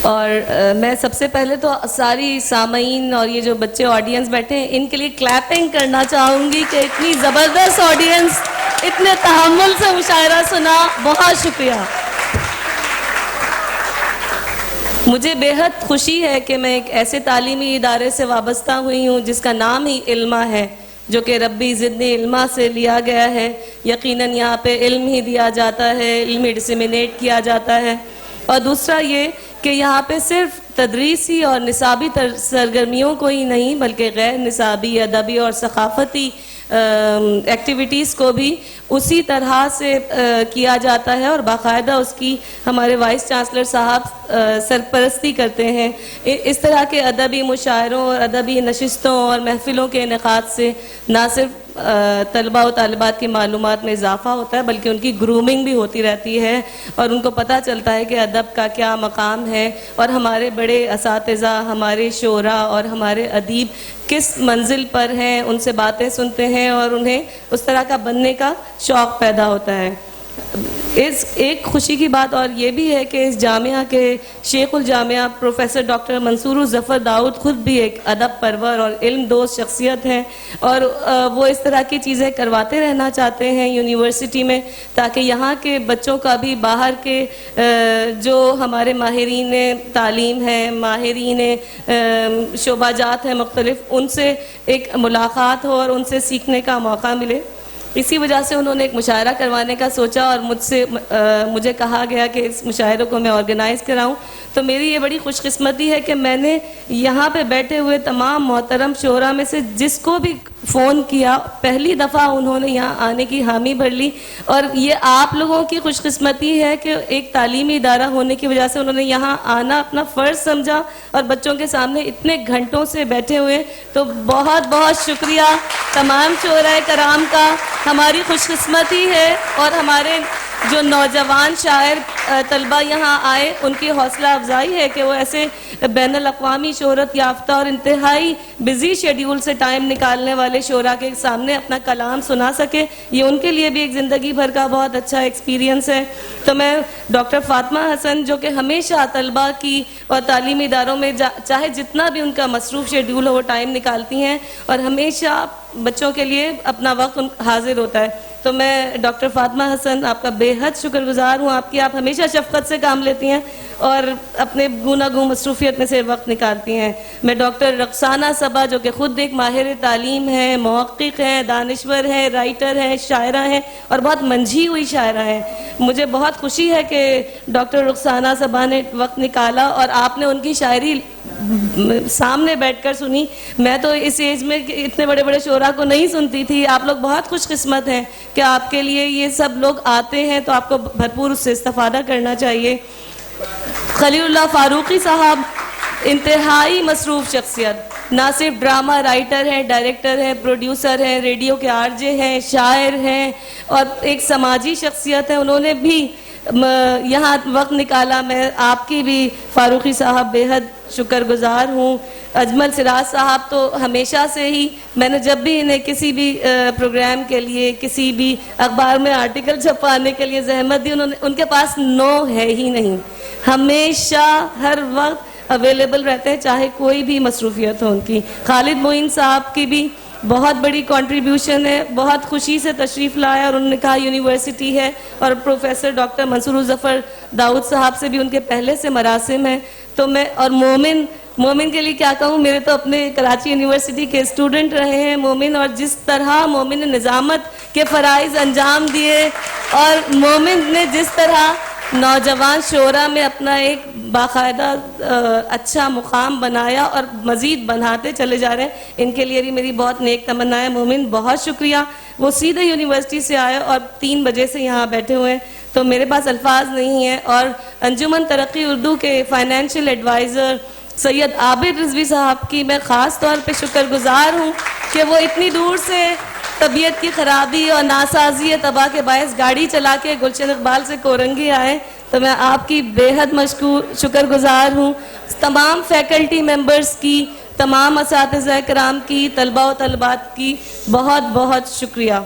اور میں سب سے پہلے تو ساری سامعین اور یہ جو بچے آڈینس بیٹھے ہیں ان کے لیے کلیپنگ کرنا چاہوں گی کہ اتنی زبردست آڈینس اتنے تحمل سے مشاعرہ سنا، بہت شکریہ۔ مجھے بیحد خوشی ہے کہ میں ایک ایسے تعلیمی ادارے سے وابستہ ہوئی ہوں جس کا نام ہی علما ہے، جو کہ ربی زدنی علما سے لیا گیا ہے۔ یقیناً یہاں پہ علم ہی دیا جاتا ہے، علم ہی ڈسیمینیٹ کیا جاتا ہے۔ اور دوسرا یہ کہ یہاں پہ صرف تدریسی اور نصابی سرگرمیوں کو ہی نہیں بلکہ غیر نصابی، ادبی اور ثقافتی ایکٹیویٹیز کو بھی اسی طرح سے کیا جاتا ہے، اور باقاعدہ اس کی ہمارے وائس چانسلر صاحب سرپرستی کرتے ہیں۔ اس طرح کے ادبی مشاعروں اور ادبی نشستوں اور محفلوں کے انعقاد سے نہ صرف طلباء و طالبات کی معلومات میں اضافہ ہوتا ہے بلکہ ان کی گرومنگ بھی ہوتی رہتی ہے، اور ان کو پتہ چلتا ہے کہ ادب کا کیا مقام ہے، اور ہمارے بڑے اساتذہ، ہمارے شعراء اور ہمارے ادیب کس منزل پر ہیں، ان سے باتیں سنتے ہیں اور انہیں اس طرح کا بننے کا شوق پیدا ہوتا ہے۔ ایک خوشی کی بات اور یہ بھی ہے کہ اس جامعہ کے شیخ الجامعہ پروفیسر ڈاکٹر منصور الظفر داؤد خود بھی ایک ادب پرور اور علم دوست شخصیت ہیں، اور وہ اس طرح کی چیزیں کرواتے رہنا چاہتے ہیں یونیورسٹی میں، تاکہ یہاں کے بچوں کا بھی باہر کے جو ہمارے ماہرین تعلیم ہیں، ماہرین شعبہ جات ہیں مختلف، ان سے ایک ملاقات ہو اور ان سے سیکھنے کا موقع ملے۔ اسی وجہ سے انہوں نے ایک مشاعرہ کروانے کا سوچا اور مجھے کہا گیا کہ اس مشاعرے کو میں آرگنائز کراؤں۔ تو میری یہ بڑی خوش قسمتی ہے کہ میں نے یہاں پہ بیٹھے ہوئے تمام محترم شعراء میں سے جس کو بھی فون کیا، پہلی دفعہ انہوں نے یہاں آنے کی حامی بھر لی، اور یہ آپ لوگوں کی خوش قسمتی ہے کہ ایک تعلیمی ادارہ ہونے کی وجہ سے انہوں نے یہاں آنا اپنا فرض سمجھا اور بچوں کے سامنے اتنے گھنٹوں سے بیٹھے ہوئے۔ تو بہت بہت شکریہ تمام شعراء کرام کا، ہماری خوش قسمتی ہے، اور ہمارے جو نوجوان شاعر طلبہ یہاں آئے ان کی حوصلہ افزائی ہے کہ وہ ایسے بین الاقوامی شہرت یافتہ اور انتہائی بزی شیڈیول سے ٹائم نکالنے والے شعراء کے سامنے اپنا کلام سنا سکے، یہ ان کے لیے بھی ایک زندگی بھر کا بہت اچھا ایکسپیرینس ہے۔ تو میں ڈاکٹر فاطمہ حسن جو کہ ہمیشہ طلبہ کی اور تعلیمی اداروں میں چاہے جتنا بھی ان کا مصروف شیڈیول ہو وہ ٹائم نکالتی ہیں اور ہمیشہ بچوں کے لیے اپنا وقت حاضر ہوتا ہے، تو میں ڈاکٹر فاطمہ حسن آپ کا بے حد شکر گزار ہوں آپ ہمیشہ شفقت سے کام لیتی ہیں اور اپنے گوناگون مصروفیت میں سے وقت نکالتی ہیں۔ میں ڈاکٹر رقصانہ صبا جو کہ خود ایک ماہر تعلیم ہیں، محقق ہیں، دانشور ہیں، رائٹر ہیں، شاعرہ ہیں اور بہت منجھی ہوئی شاعرہ ہیں، مجھے بہت خوشی ہے کہ ڈاکٹر رقصانہ صبا نے وقت نکالا اور آپ نے ان کی شاعری سامنے بیٹھ کر سنی۔ میں تو اس ایج میں اتنے بڑے بڑے شعراء کو نہیں سنتی تھی، آپ لوگ بہت خوش قسمت ہیں کہ آپ کے لیے یہ سب لوگ آتے ہیں، تو آپ کو بھرپور اس سے استفادہ کرنا چاہیے۔ خلیل اللہ فاروقی صاحب انتہائی مصروف شخصیت، نہ صرف ڈرامہ رائٹر ہیں، ڈائریکٹر ہیں، پروڈیوسر ہیں، ریڈیو کے آر جے ہیں، شاعر ہیں اور ایک سماجی شخصیت ہے، انہوں نے بھی یہاں وقت نکالا۔ میں آپ کی بھی فاروقی صاحب بے حد شکر گزار ہوں۔ اجمل سراج صاحب تو ہمیشہ سے ہی، میں نے جب بھی انہیں کسی بھی پروگرام کے لیے کسی بھی اخبار میں آرٹیکل چھپوانے کے لیے زحمت دی، ان کے پاس نو ہے ہی نہیں، ہمیشہ ہر وقت اویلیبل رہتے ہیں چاہے کوئی بھی مصروفیت ہو ان کی۔ خالد معین صاحب کی بھی بہت بڑی کنٹریبیوشن ہے، بہت خوشی سے تشریف لایا اور انہوں نے کہا یونیورسٹی ہے، اور پروفیسر ڈاکٹر منصور الظفر داؤد صاحب سے بھی ان کے پہلے سے مراسم ہیں۔ تو میں اور مومن کے لیے کیا کہوں، میرے تو اپنے کراچی یونیورسٹی کے اسٹوڈنٹ رہے ہیں مومن، اور جس طرح مومن نے نظامت کے فرائض انجام دیے اور مومن نے جس طرح نوجوان شعراء میں اپنا ایک باقاعدہ اچھا مقام بنایا اور مزید بناتے چلے جا رہے ہیں، ان کے لیے بھی میری بہت نیک تمنا ہے۔ مومن بہت شکریہ، وہ سیدھے یونیورسٹی سے آئے اور 3 بجے سے یہاں بیٹھے ہوئے ہیں، تو میرے پاس الفاظ نہیں ہیں۔ اور انجمن ترقی اردو کے فائنینشیل ایڈوائزر سید عابد رضوی صاحب کی میں خاص طور پہ شکر گزار ہوں کہ وہ اتنی دور سے طبیعت کی خرابی اور ناسازی تباہ کے باعث گاڑی چلا کے گلشن اقبال سے کورنگی آئے، تو میں آپ کی بے حد شکر گزار ہوں۔ تمام فیکلٹی ممبرز کی، تمام اساتذہ کرام کی، طلباء و طالبات کی بہت بہت شکریہ۔